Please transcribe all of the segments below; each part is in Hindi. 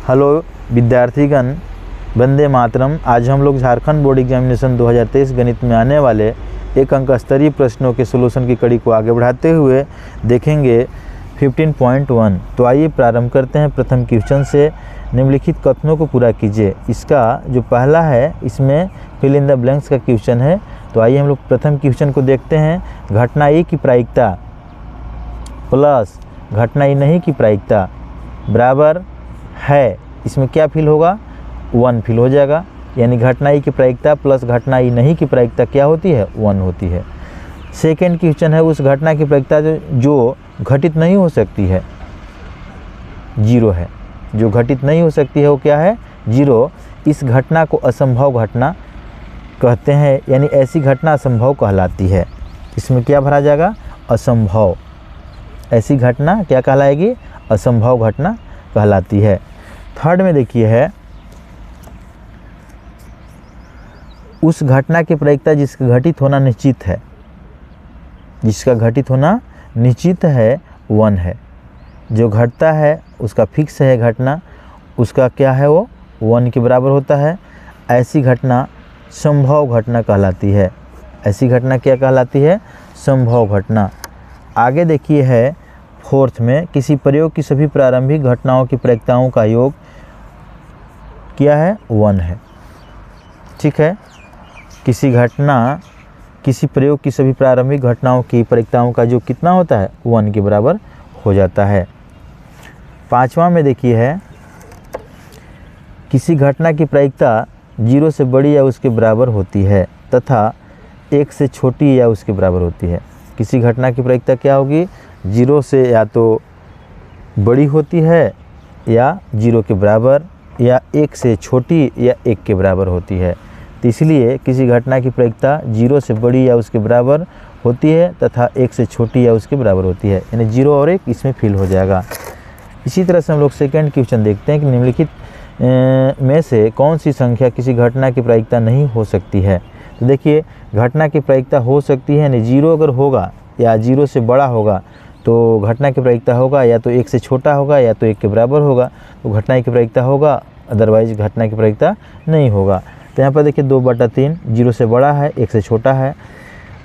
हेलो विद्यार्थीगण, वंदे मातरम। आज हम लोग झारखंड बोर्ड एग्जामिनेशन 2023 गणित में आने वाले एक अंक स्तरीय प्रश्नों के सलूशन की कड़ी को आगे बढ़ाते हुए देखेंगे 15.1। तो आइए प्रारंभ करते हैं प्रथम क्वेश्चन से। निम्नलिखित कथनों को पूरा कीजिए। इसका जो पहला है इसमें फिल इन द ब्लैंक्स का क्वेश्चन है। तो आइए हम लोग प्रथम क्वेश्चन को देखते हैं। घटना ए की प्रायिकता प्लस घटना ए नहीं की प्रायिकता बराबर है, इसमें क्या फिल होगा? 1 फिल हो जाएगा। यानी घटना ई की प्रायिकता प्लस घटना ई नहीं की प्रायिकता क्या होती है? 1 होती है। सेकेंड क्वेश्चन है उस घटना की प्रायिकता जो घटित नहीं हो सकती है 0 है। जो घटित नहीं हो सकती है वो क्या है? 0। इस घटना को असंभव घटना कहते हैं, यानी ऐसी घटना असंभव कहलाती है। इसमें क्या भरा जाएगा? असंभव। ऐसी घटना क्या कहलाएगी? असंभव घटना कहलाती है। थर्ड में देखिए है उस घटना की प्रायिकता जिसका घटित होना निश्चित है, जिसका घटित होना निश्चित है 1 है। जो घटता है उसका फिक्स है घटना, उसका क्या है? वो 1 के बराबर होता है। ऐसी घटना संभव घटना कहलाती है। ऐसी घटना क्या कहलाती है? संभव घटना। आगे देखिए है फोर्थ में किसी प्रयोग की सभी प्रारंभिक घटनाओं की प्रायिकताओं का योग क्या है? 1 है। ठीक है। किसी प्रयोग की सभी प्रारंभिक घटनाओं की प्रायिकताओं का योग कितना होता है? 1 के बराबर हो जाता है। पांचवा में देखिए है किसी घटना की प्रायिकता 0 से बड़ी या उसके बराबर होती है तथा 1 से छोटी या उसके बराबर होती है। किसी घटना की प्रायिकता क्या होगी? 0 से या तो बड़ी होती है या 0 के बराबर, या 1 से छोटी या 1 के बराबर होती है। तो इसलिए किसी घटना की प्रायिकता 0 से बड़ी या उसके बराबर होती है तथा 1 से छोटी या उसके बराबर होती है। यानी 0 और 1 इसमें फिल हो जाएगा। इसी तरह से हम लोग सेकेंड क्वेश्चन देखते हैं कि निम्नलिखित में से कौन सी संख्या किसी घटना की प्रायिकता नहीं हो सकती है। तो देखिए घटना की प्रायिकता हो सकती है, यानी 0 अगर होगा या 0 से बड़ा होगा तो घटना की प्रायिकता होगा या तो 1 से छोटा होगा या तो 1 के बराबर होगा, तो घटना की प्रायिकता होगा, अदरवाइज घटना की प्रायिकता नहीं होगा। तो यहाँ पर देखिए 2/3 0 से बड़ा है 1 से छोटा है।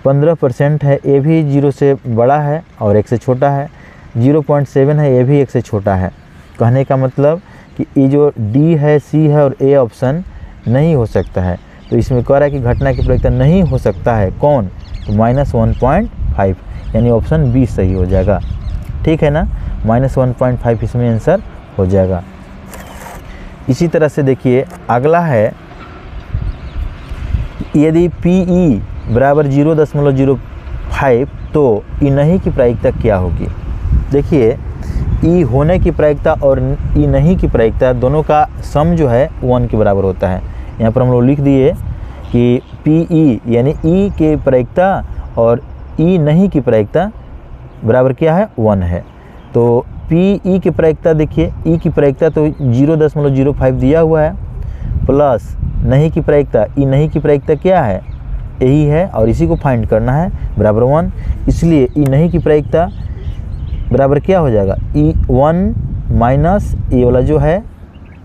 15% है, ये भी 0 से बड़ा है और 1 से छोटा है। 0.7 है, ये भी 1 से छोटा है। कहने का मतलब कि ये जो डी है, सी है और ए ऑप्शन नहीं हो सकता है। तो इसमें कह रहा है कि घटना की प्रायिकता नहीं हो सकता है। कौन? तो -1.5, यानी ऑप्शन बी सही हो जाएगा। ठीक है ना, -1.5 इसमें आंसर हो जाएगा। इसी तरह से देखिए अगला है यदि PE बराबर 0.05 तो ई नहीं की प्रायिकता क्या होगी? देखिए ई होने की प्रायिकता और ई नहीं की प्रायिकता दोनों का सम जो है 1 के बराबर होता है। यहाँ पर हम लोग लिख दिए कि PE यानी ई के प्रायिकता और ई नहीं की प्रायिकता बराबर क्या है? 1 है। तो PE की प्रायिकता देखिए, ई की प्रायिकता तो 0.05 दिया हुआ है, प्लस नहीं की प्रायिकता, ई नहीं की प्रायिकता क्या है? यही है और इसी को फाइंड करना है, बराबर 1। इसलिए ई नहीं की प्रायिकता बराबर क्या हो जाएगा? E1 माइनस ए वाला जो है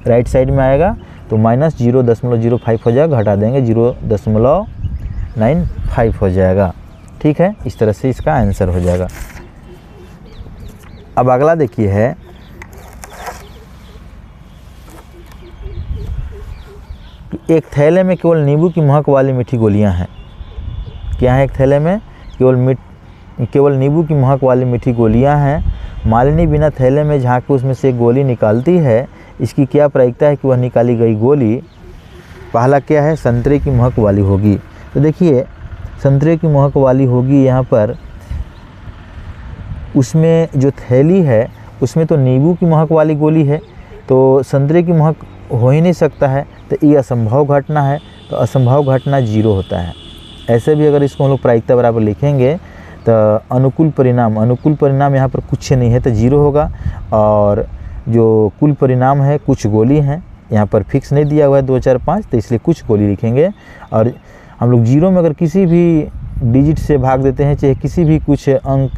राइट साइड में आएगा तो -0.05 हो जाएगा, घटा देंगे 0.95 हो जाएगा। ठीक है, इस तरह से इसका आंसर हो जाएगा। अब अगला देखिए है एक थैले में केवल नींबू की महक वाली मीठी गोलियां हैं। क्या है? एक थैले में केवल नींबू की महक वाली मीठी गोलियां हैं। मालिनी बिना थैले में झाँक के उसमें से एक गोली निकालती है। इसकी क्या प्रायिकता है कि वह निकाली गई गोली पहला क्या है? संतरे की महक वाली होगी। तो देखिए संतरे की महक वाली होगी, यहाँ पर उसमें जो थैली है उसमें तो नींबू की महक वाली गोली है, तो संतरे की महक हो ही नहीं सकता है। तो ये असंभव घटना है, तो असंभव घटना 0 होता है। ऐसे भी अगर इसको हम लोग प्रायिकता बराबर लिखेंगे तो अनुकूल परिणाम यहाँ पर कुछ नहीं है तो 0 होगा। और जो कुल परिणाम है कुछ गोली हैं, यहाँ पर फिक्स नहीं दिया हुआ है 2 4 5, तो इसलिए कुछ गोली लिखेंगे। और हम लोग 0 में अगर किसी भी डिजिट से भाग देते हैं, चाहे किसी भी कुछ अंक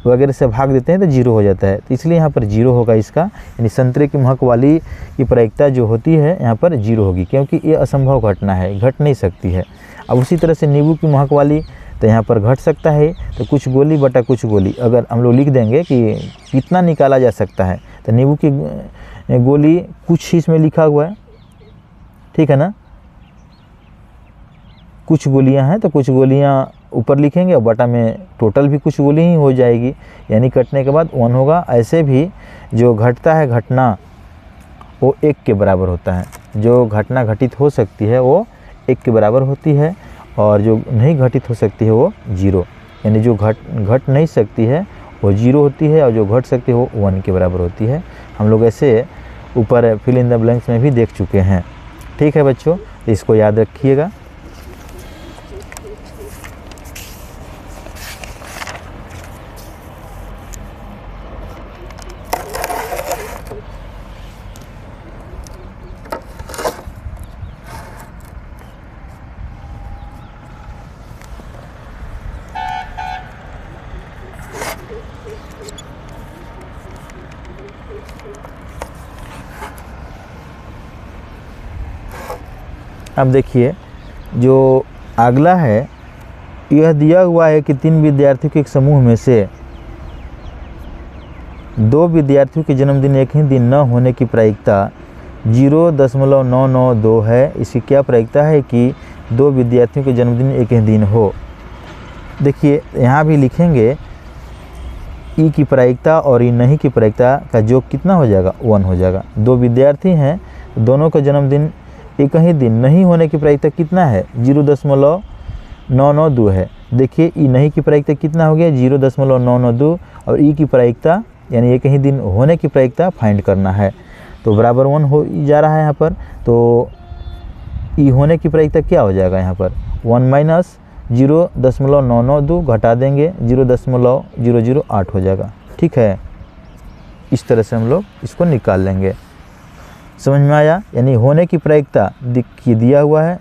वगैरह से भाग देते हैं तो जीरो हो जाता है, तो इसलिए यहाँ पर जीरो होगा इसका, यानी संतरे की महक वाली की प्रायिकता जो होती है यहाँ पर जीरो होगी, क्योंकि ये असंभव घटना है, घट नहीं सकती है। अब उसी तरह से नींबू की महक वाली तो यहाँ पर घट सकता है, तो कुछ गोली बटा कुछ गोली, अगर हम लोग लिख देंगे कि कितना निकाला जा सकता है, तो नींबू की गोली कुछ इसमें लिखा हुआ है, ठीक है ना, कुछ गोलियां हैं तो कुछ गोलियां ऊपर लिखेंगे और बटा में टोटल भी कुछ गोली ही हो जाएगी, यानी कटने के बाद 1 होगा। ऐसे भी जो घटता है घटना वो 1 के बराबर होता है, जो घटना घटित हो सकती है वो 1 के बराबर होती है, और जो नहीं घटित हो सकती है वो 0, यानी जो घट नहीं सकती है वो 0 होती है, और जो घट सकती है वो 1 के बराबर होती है। हम लोग ऐसे ऊपर फिल इन द ब्लैंक्स में भी देख चुके हैं। ठीक है बच्चों, तो इसको याद रखिएगा। अब देखिए जो अगला है, यह दिया हुआ है कि 3 विद्यार्थियों के एक समूह में से 2 विद्यार्थियों के जन्मदिन एक ही दिन न होने की प्रायिकता 0.992 है। इसकी क्या प्रायिकता है कि 2 विद्यार्थियों के जन्मदिन एक ही दिन हो। देखिए यहाँ भी लिखेंगे ई की प्रायिकता और ई नहीं की प्रायिकता का योग कितना हो जाएगा, 1 हो जाएगा। 2 विद्यार्थी हैं, दोनों का जन्मदिन एक ही दिन नहीं होने की प्रायिकता कितना है, 0.992 है। देखिए ई नहीं की प्रायिकता कितना हो गया, 0.992, और ई की प्रायिकता यानी एक ही दिन होने की प्रायिकता फाइंड करना है, तो बराबर 1 हो जा रहा है यहाँ पर। तो ई होने की प्रायिकता क्या हो जाएगा यहाँ पर, 1 माइनस 0.992 घटा देंगे 0.008 हो जाएगा। ठीक है, इस तरह से हम लोग इसको निकाल लेंगे। समझ में आया, यानी होने की प्रायिकता दिया हुआ है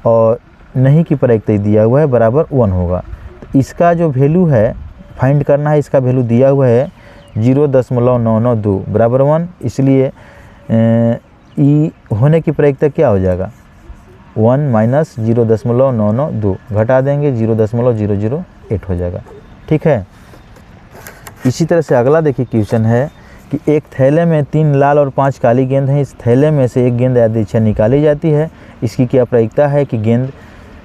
और नहीं की प्रायिकता दिया हुआ है, बराबर 1 होगा। तो इसका जो वैल्यू है फाइंड करना है, इसका वैल्यू दिया हुआ है 0.992 बराबर 1, इसलिए ई होने की प्रायिकता क्या हो जाएगा, 1 माइनस 0.992 घटा देंगे 0.008 हो जाएगा। ठीक है, इसी तरह से अगला देखिए क्वेश्चन है कि एक थैले में 3 लाल और 5 काली गेंद हैं। इस थैले में से एक गेंद यादृच्छिक निकाली जाती है। इसकी क्या प्रायिकता है कि गेंद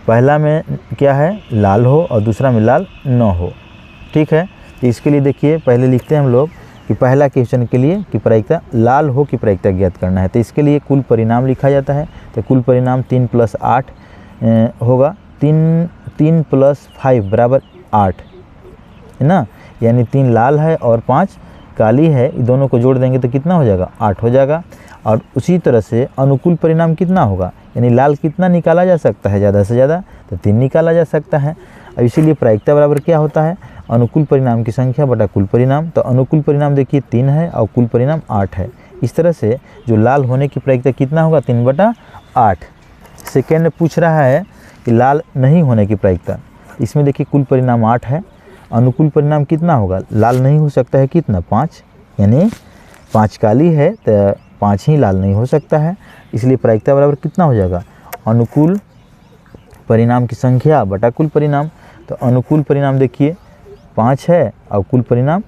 पहला में क्या है, लाल हो और दूसरा में लाल न हो। ठीक है, तो इसके लिए देखिए पहले लिखते हैं हम लोग कि पहला क्वेश्चन के लिए कि प्रायिकता लाल हो की प्रायिकता ज्ञात करना है। तो इसके लिए कुल परिणाम लिखा जाता है, तो कुल परिणाम 3 + 8 होगा। 3 + 5 बराबर 8 है ना, यानी 3 लाल है और 5 काली है, दोनों को जोड़ देंगे तो कितना हो जाएगा, 8 हो जाएगा। और उसी तरह से अनुकूल परिणाम कितना होगा, यानी लाल कितना निकाला जा सकता है, ज़्यादा से ज़्यादा तो 3 निकाला जा सकता है। और इसीलिए प्रायिकता बराबर क्या होता है, अनुकूल परिणाम की संख्या बटा कुल परिणाम। तो अनुकूल परिणाम देखिए 3 है और कुल परिणाम 8 है। इस तरह से जो लाल होने की प्रायिकता कितना होगा, 3/8। सेकेंड में पूछ रहा है कि लाल नहीं होने की प्रायिकता, इसमें देखिए कुल परिणाम 8 है, अनुकूल परिणाम कितना होगा, लाल नहीं हो सकता है कितना, 5, यानी 5 काली है तो 5 ही लाल नहीं हो सकता है। इसलिए प्रायिकता बराबर कितना हो जाएगा, अनुकूल परिणाम की संख्या बटा कुल परिणाम। तो अनुकूल परिणाम देखिए 5 है और कुल परिणाम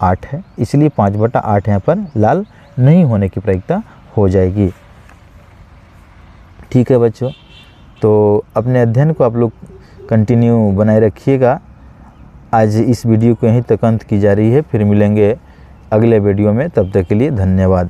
8 है, इसलिए 5/8 यहाँ पर लाल नहीं होने की प्रायिकता हो जाएगी। ठीक है बच्चों, तो अपने अध्ययन को आप लोग कंटिन्यू बनाए रखिएगा। आज इस वीडियो को यहीं तक अंत की जा रही है, फिर मिलेंगे अगले वीडियो में, तब तक के लिए धन्यवाद।